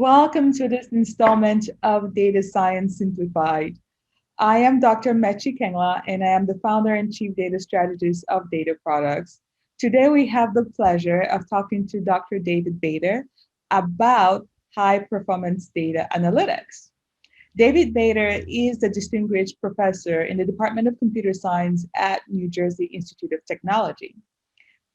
Welcome to this installment of Data Science Simplified. I am Dr. Mechi Kengla, and I am the founder and chief data strategist of Data Products. Today, we have the pleasure of talking to Dr. David Bader about high performance data analytics. David Bader is the distinguished professor in the Department of Computer Science at New Jersey Institute of Technology.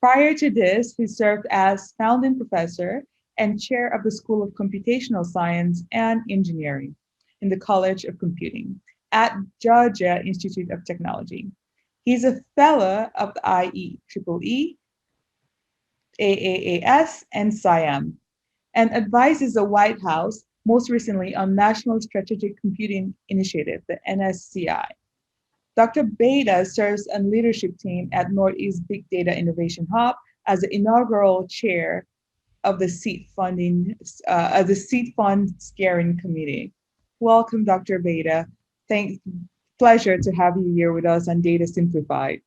Prior to this, he served as founding professor and chair of the School of Computational Science and Engineering in the College of Computing at Georgia Institute of Technology. He's a fellow of the IEEE, AAAS, and SIAM, and advises the White House, most recently on National Strategic Computing Initiative, the NSCI. Dr. Beta serves on leadership team at Northeast Big Data Innovation Hub as the inaugural chair of the seed fund steering committee. Welcome, Dr. Beta. Pleasure to have you here with us on Data Simplified.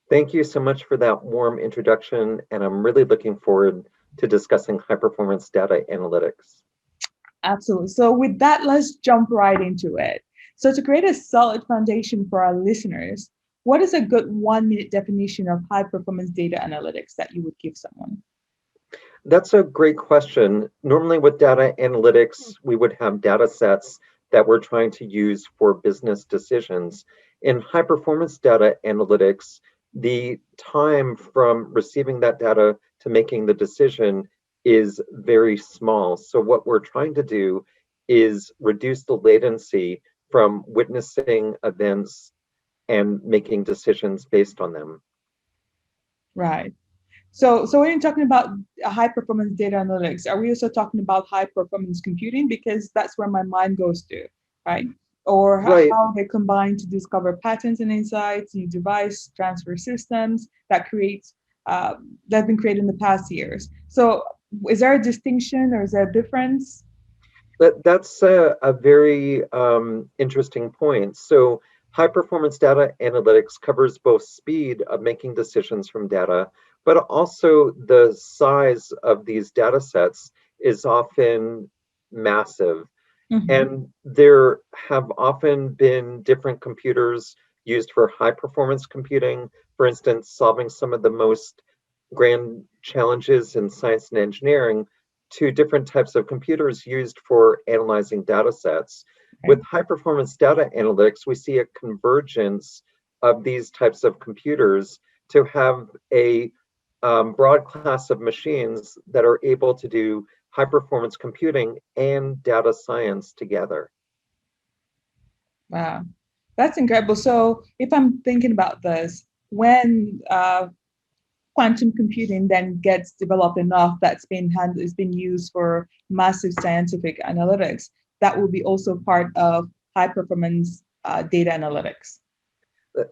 Thank you so much for that warm introduction, and I'm really looking forward to discussing high-performance data analytics. Absolutely. So with that, let's jump right into it. So to create a solid foundation for our listeners, what is a good 1-minute definition of high-performance data analytics that you would give someone? That's a great question. Normally with data analytics, we would have data sets that we're trying to use for business decisions. In high-performance data analytics, the time from receiving that data to making the decision is very small. So what we're trying to do is reduce the latency from witnessing events and making decisions based on them. Right. So when you're talking about high performance data analytics, are we also talking about high performance computing? Because that's where my mind goes to, right? Or Right. how they combine to discover patterns and insights, new device transfer systems that have been created in the past years. So is there a distinction or is there a difference? That's a very interesting point. So high performance data analytics covers both speed of making decisions from data, but also the size of these data sets is often massive. Mhm. And there have often been different computers used for high performance computing, for instance, solving some of the most grand challenges in science and engineering, to different types of computers used for analyzing data sets. Right. With high performance data analytics, we see a convergence of these types of computers to have a broad class of machines that are able to do high performance computing and data science together. Wow, that's incredible. So if I'm thinking about this, when quantum computing then gets developed enough is being used for massive scientific analytics, that will be also part of high performance data analytics.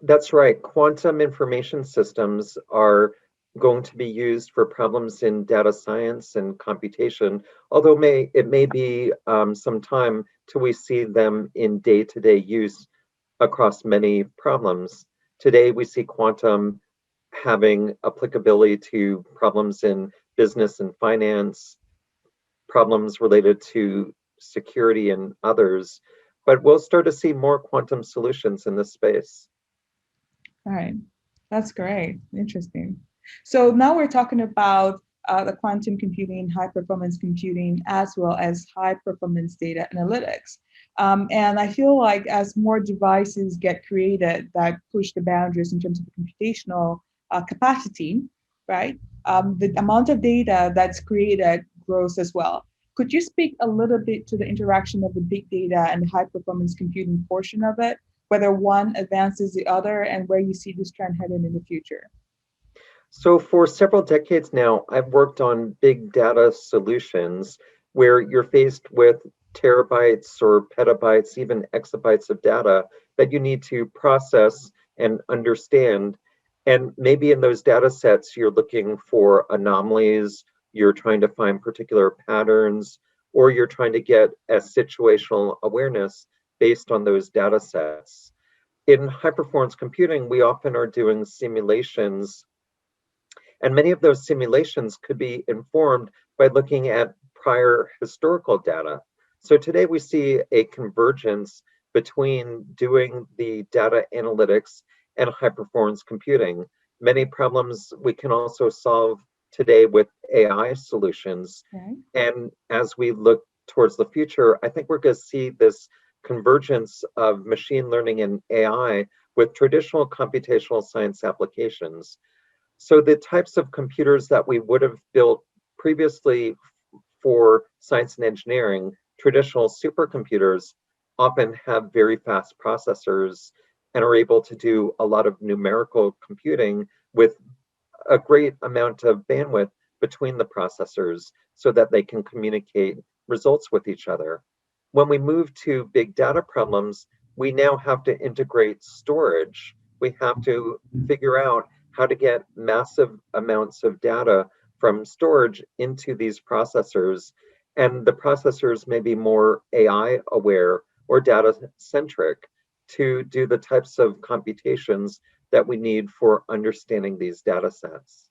That's right. Quantum information systems are going to be used for problems in data science and computation, although it may be some time till we see them in day-to-day use across many problems. Today, we see quantum having applicability to problems in business and finance, problems related to security and others, but we'll start to see more quantum solutions in this space. All right, that's great. Interesting. So now we're talking about the quantum computing, high performance computing, as well as high performance data analytics. And I feel like as more devices get created that push the boundaries in terms of computational capacity, right? The amount of data that's created grows as well. Could you speak a little bit to the interaction of the big data and the high performance computing portion of it, whether one advances the other, and where you see this trend heading in the future? So for several decades now, I've worked on big data solutions where you're faced with terabytes or petabytes, even exabytes of data that you need to process and understand. And maybe in those data sets, you're looking for anomalies, you're trying to find particular patterns, or you're trying to get a situational awareness based on those data sets. In high performance computing, we often are doing simulations, and many of those simulations could be informed by looking at prior historical data. So today we see a convergence between doing the data analytics and high performance computing. Many problems we can also solve today with AI solutions. Okay. And as we look towards the future, I think we're going to see this convergence of machine learning and AI with traditional computational science applications. So the types of computers that we would have built previously for science and engineering, traditional supercomputers often have very fast processors and are able to do a lot of numerical computing with a great amount of bandwidth between the processors so that they can communicate results with each other. When we move to big data problems, we now have to integrate storage. We have to figure out how to get massive amounts of data from storage into these processors. And the processors may be more AI aware or data centric to do the types of computations that we need for understanding these data sets.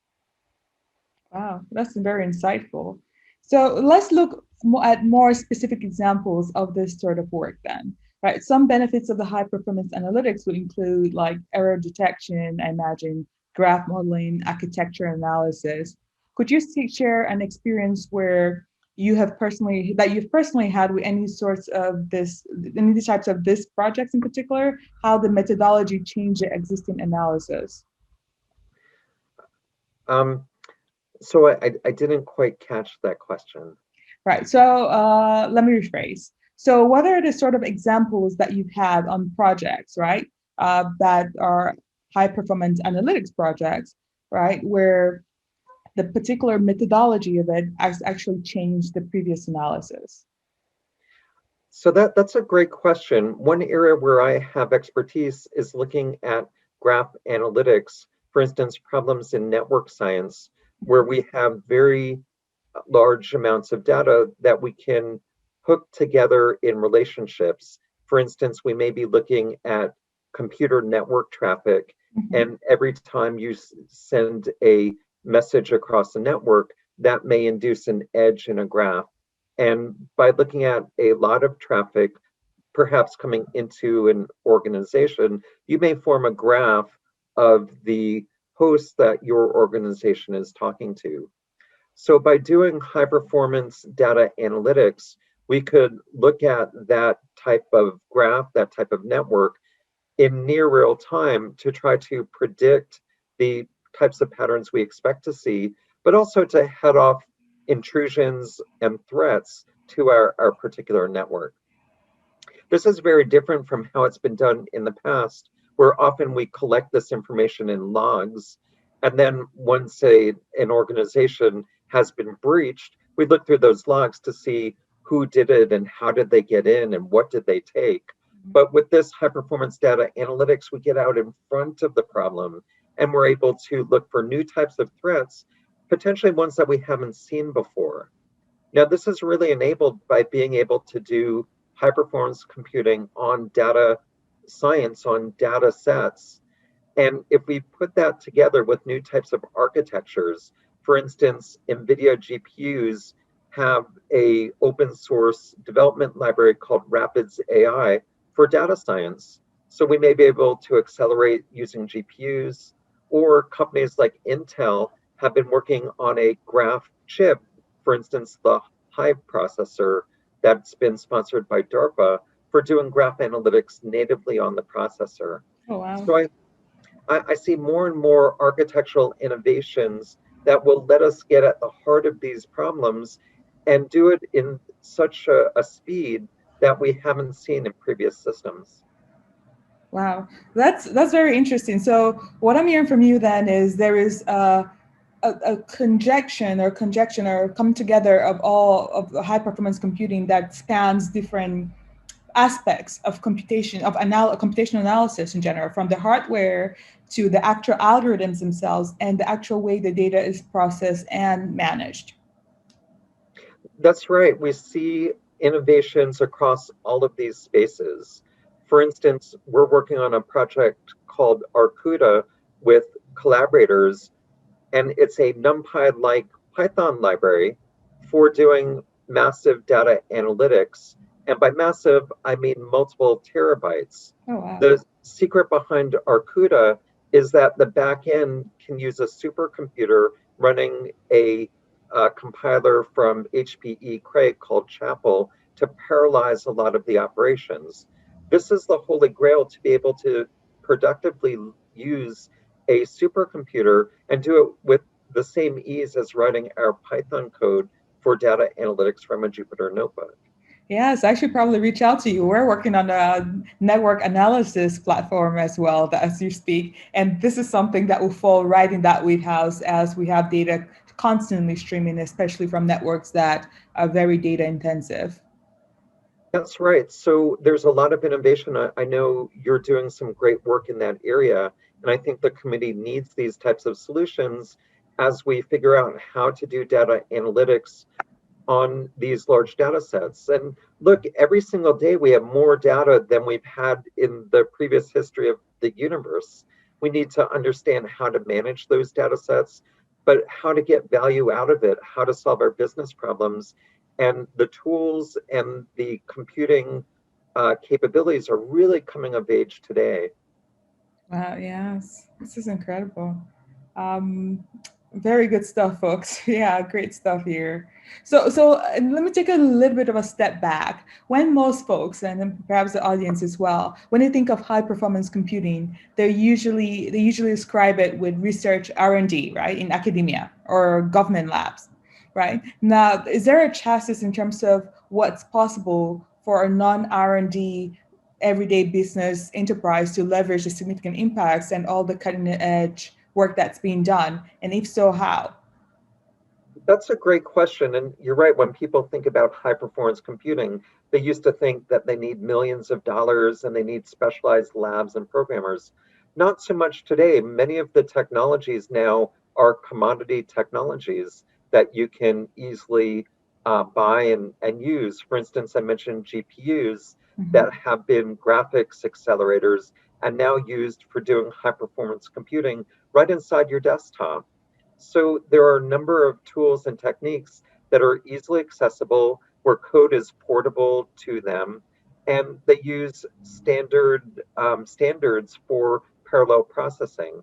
Wow, that's very insightful. So let's look at more specific examples of this sort of work then. Right, some benefits of the high performance analytics would include like error detection, I imagine, graph modeling, architecture analysis. Could you share an experience where you've personally had with any sorts of this, any types of this projects in particular, how the methodology changed the existing analysis? Um, so I didn't quite catch that question. Right. So let me rephrase. So what are the sort of examples that you've had on projects, right, that are high performance analytics projects, right, where the particular methodology of it has actually changed the previous analysis? So that's a great question. One area where I have expertise is looking at graph analytics, for instance, problems in network science, where we have very large amounts of data that we can hook together in relationships. For instance, we may be looking at computer network traffic, Mhm. and every time you send a message across the network, that may induce an edge in a graph. And by looking at a lot of traffic, perhaps coming into an organization, you may form a graph of the hosts that your organization is talking to. So by doing high performance data analytics, we could look at that type of graph, that type of network in near real time to try to predict the types of patterns we expect to see, but also to head off intrusions and threats to our particular network. This is very different from how it's been done in the past, where often we collect this information in logs, and then once an organization has been breached, we look through those logs to see who did it and how did they get in and what did they take. But with this high performance data analytics, we get out in front of the problem and we're able to look for new types of threats, potentially ones that we haven't seen before. Now, this is really enabled by being able to do high performance computing on data science, on data sets. And if we put that together with new types of architectures, for instance, NVIDIA GPUs have a open source development library called Rapids AI for data science. So we may be able to accelerate using GPUs, or companies like Intel have been working on a graph chip, for instance, the Hive processor that's been sponsored by DARPA for doing graph analytics natively on the processor. Oh, wow. So I see more and more architectural innovations that will let us get at the heart of these problems and do it in such a speed that we haven't seen in previous systems. Wow, that's very interesting. So what I'm hearing from you then is there is a conjunction or come together of all of the high performance computing that spans different aspects of computation of computational analysis in general, from the hardware to the actual algorithms themselves and the actual way the data is processed and managed. That's right. We see innovations across all of these spaces. For instance, we're working on a project called Arcuda with collaborators, and it's a NumPy like Python library for doing massive data analytics. And by massive, I mean multiple terabytes. Oh, wow. The secret behind Arcuda is that the back end can use a supercomputer running a compiler from HPE Cray called Chapel to parallelize a lot of the operations. This is the holy grail to be able to productively use a supercomputer and do it with the same ease as writing our Python code for data analytics from a Jupyter notebook. Yes, I should probably reach out to you. We're working on a network analysis platform as well, as you speak. And this is something that will fall right in that wheelhouse as we have data constantly streaming, especially from networks that are very data intensive. That's right. So there's a lot of innovation. I know you're doing some great work in that area, and I think the committee needs these types of solutions as we figure out how to do data analytics on these large data sets. And look, every single day we have more data than we've had in the previous history of the universe. We need to understand how to manage those data sets, but how to get value out of it, how to solve our business problems. And the tools and the computing capabilities are really coming of age today. Wow, yes, this is incredible. Um, Very good stuff, folks. Yeah, great stuff here. So let me take a little bit of a step back. When most folks, and then perhaps the audience as well, when they think of high performance computing, they usually describe it with research R&D, right, in academia or government labs, right? Now, is there a chassis in terms of what's possible for a non R&D everyday business enterprise to leverage the significant impacts and all the cutting edge work that's being done? And if so, how? That's a great question. And you're right, when people think about high performance computing, they used to think that they need millions of dollars and they need specialized labs and programmers. Not so much today. Many of the technologies now are commodity technologies that you can easily buy and use. For instance, I mentioned GPUs Mhm. that have been graphics accelerators and now used for doing high performance computing right inside your desktop. So there are a number of tools and techniques that are easily accessible, where code is portable to them, and they use standards for parallel processing.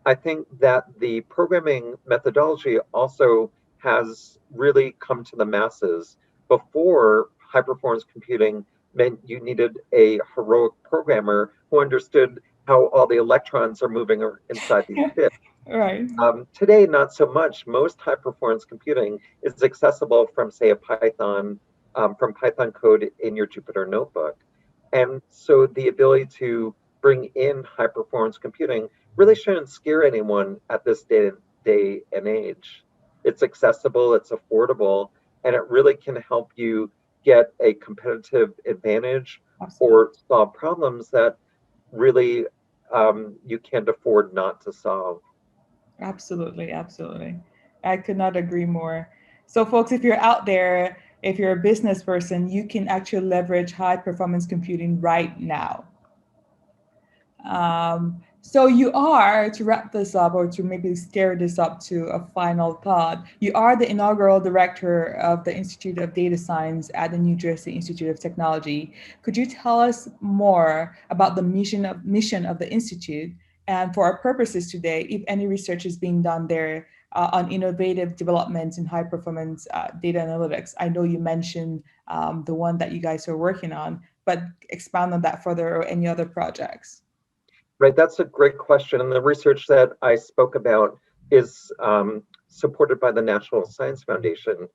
I think that the programming methodology also has really come to the masses. Before, high performance computing meant you needed a heroic programmer who understood how all the electrons are moving inside these chips. Right. Today, not so much. Most high performance computing is accessible from, say, from Python code in your Jupyter notebook. And so the ability to bring in high performance computing really shouldn't scare anyone at this day and age. It's accessible, it's affordable, and it really can help you get a competitive advantage Absolutely. or solve problems that really you can't afford not to solve. Absolutely. Absolutely. I could not agree more. So, folks, if you're out there, if you're a business person, you can actually leverage high performance computing right now. So you are, to wrap this up or to maybe scare this up to a final thought, you are the inaugural director of the Institute of Data Science at the New Jersey Institute of Technology. Could you tell us more about the mission of the Institute? And for our purposes today, if any research is being done there on innovative developments in high performance data analytics. I know you mentioned the one that you guys are working on, but expound on that further or any other projects. Right, that's a great question. And the research that I spoke about is supported by the National Science Foundation.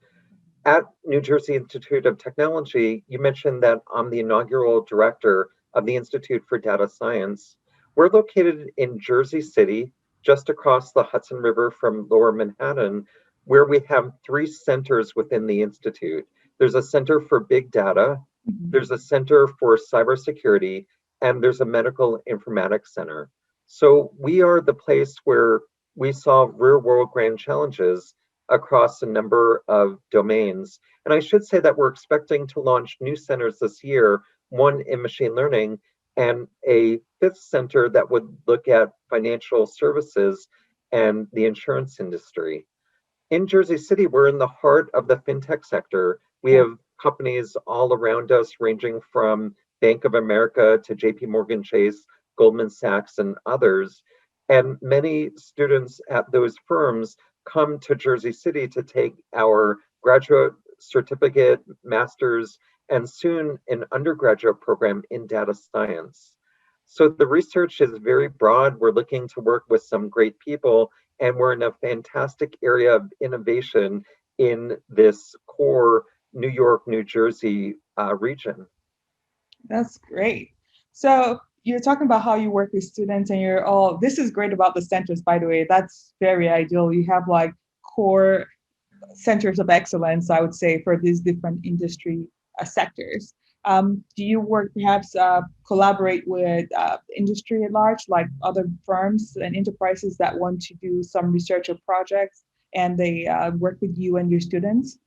At New Jersey Institute of Technology, you mentioned that I'm the inaugural director of the Institute for Data Science. We're located in Jersey City, just across the Hudson River from Lower Manhattan, where we have three centers within the Institute. There's a center for big data, Mhm. there's a center for cybersecurity, and there's a medical informatics center. So we are the place where we solve real world grand challenges across a number of domains. And I should say that we're expecting to launch new centers this year, one in machine learning and a fifth center that would look at financial services and the insurance industry. In Jersey City, we're in the heart of the fintech sector. We have companies all around us, ranging from Bank of America to JP Morgan Chase, Goldman Sachs, and others. And many students at those firms come to Jersey City to take our graduate certificate, master's, and soon an undergraduate program in data science. So the research is very broad. We're looking to work with some great people, and we're in a fantastic area of innovation in this core New York, New Jersey region. That's great. So you're talking about how you work with students and you're all, this is great about the centers, by the way. That's very ideal. You have like core centers of excellence, I would say, for these different industry sectors. Do you work perhaps collaborate with industry at large, like other firms and enterprises that want to do some research or projects and they work with you and your students?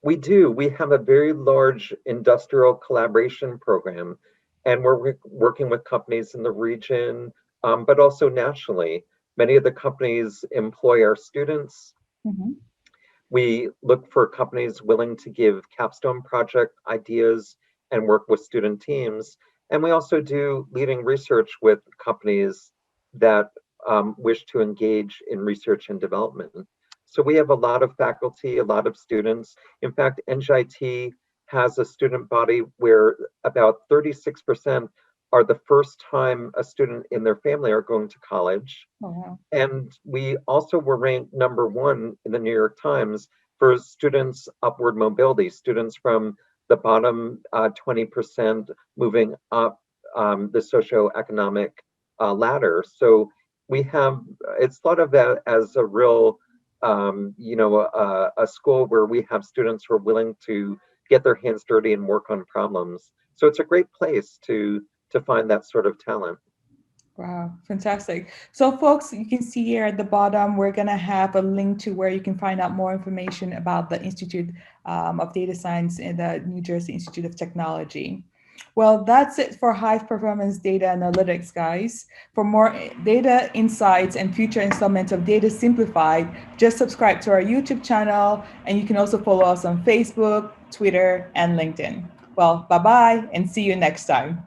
We do. We have a very large industrial collaboration program, and we're working with companies in the region, but also nationally. Many of the companies employ our students. Mhm. We look for companies willing to give capstone project ideas and work with student teams. And we also do leading research with companies that wish to engage in research and development. So we have a lot of faculty, a lot of students. In fact, NJIT has a student body where about 36% are the first time a student in their family are going to college. Oh, wow. And we also were ranked number 1 in the New York Times for students' upward mobility, students from the bottom 20% moving up the socioeconomic ladder. So we have, it's thought of that as a real, a school where we have students who are willing to get their hands dirty and work on problems. So it's a great place to find that sort of talent. Wow, fantastic. So, folks, you can see here at the bottom, we're going to have a link to where you can find out more information about the Institute of Data Science and the New Jersey Institute of Technology. Well, that's it for high performance data analytics, guys. For more data insights and future installments of Data Simplified, just subscribe to our YouTube channel, and you can also follow us on Facebook, Twitter, and LinkedIn. Well, bye bye, and see you next time.